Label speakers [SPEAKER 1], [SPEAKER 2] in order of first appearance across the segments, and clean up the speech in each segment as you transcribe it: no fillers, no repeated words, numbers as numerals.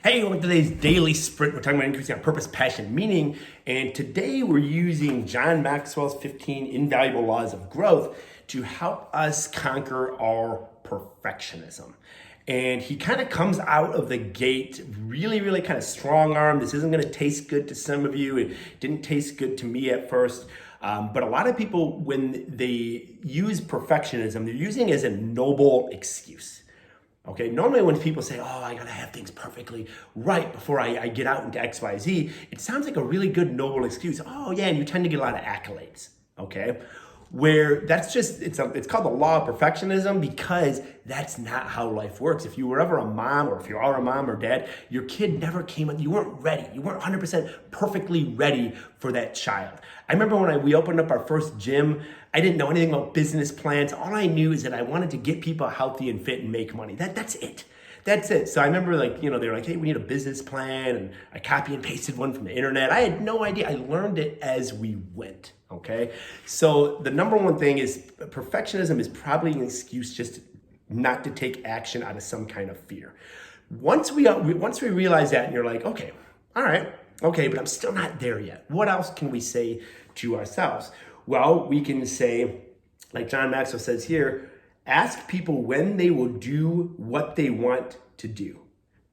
[SPEAKER 1] Hey, on today's daily sprint, we're talking about increasing our purpose, passion, meaning, and today we're using John Maxwell's 15 invaluable laws of growth to help us conquer our perfectionism. And he kind of comes out of the gate really kind of strong arm. This isn't going to taste good to some of you. It didn't taste good to me at first. But a lot of people, when they use perfectionism, they're using it as a noble excuse. Okay, normally when people say, oh, I gotta have things perfectly right before I get out into X, Y, Z, it sounds like a really good noble excuse. Oh yeah, and you tend to get a lot of accolades, okay? Where that's just, it's called the law of perfectionism because that's not how life works. If you were ever a mom, or if you are a mom or dad, your kid never came up, you weren't ready. You weren't 100% perfectly ready for that child. I remember when we opened up our first gym, I didn't know anything about business plans. All I knew is that I wanted to get people healthy and fit and make money. That's it. That's it. So I remember they were like, hey, we need a business plan. And I copy and pasted one from the internet. I had no idea. I learned it as we went. Okay. So the number one thing is perfectionism is probably an excuse just not to take action out of some kind of fear. Once we realize that and you're like, okay, all right, okay, but I'm still not there yet. What else can we say to ourselves? Well, we can say, like John Maxwell says here, ask people when they will do what they want to do.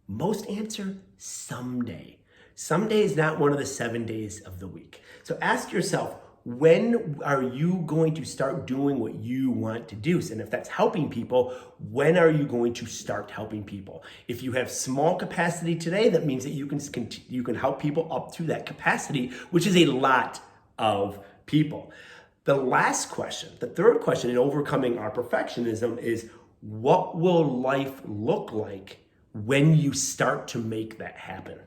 [SPEAKER 1] Most answer someday. Someday is not one of the 7 days of the week. So ask yourself, when are you going to start doing what you want to do? And if that's helping people, when are you going to start helping people? If you have small capacity today, that means that you can help people up to that capacity, which is a lot of people. The last question, the third question in overcoming our perfectionism is, what will life look like when you start to make that happen?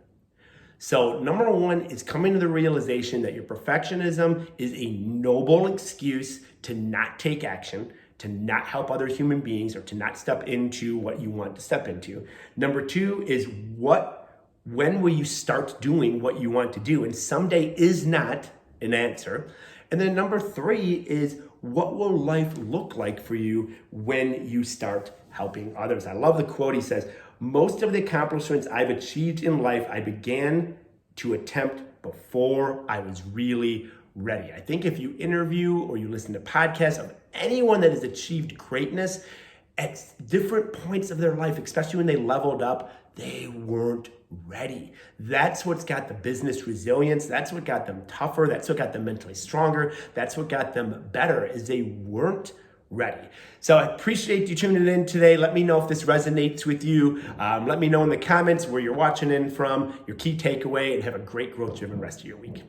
[SPEAKER 1] So number one is coming to the realization that your perfectionism is a noble excuse to not take action, to not help other human beings, or to not step into what you want to step into. Number two is when will you start doing what you want to do? And someday is not an answer. And then number three is, what will life look like for you when you start helping others? I love the quote. He says, most of the accomplishments I've achieved in life, I began to attempt before I was really ready. I think if you interview or you listen to podcasts of anyone that has achieved greatness at different points of their life, especially when they leveled up, they weren't ready. That's what's got the business resilience. That's what got them tougher. That's what got them mentally stronger. That's what got them better, is they weren't ready. So I appreciate you tuning in today. Let me know if this resonates with you. Let me know in the comments where you're watching in from, your key takeaway, and have a great growth-driven rest of your week.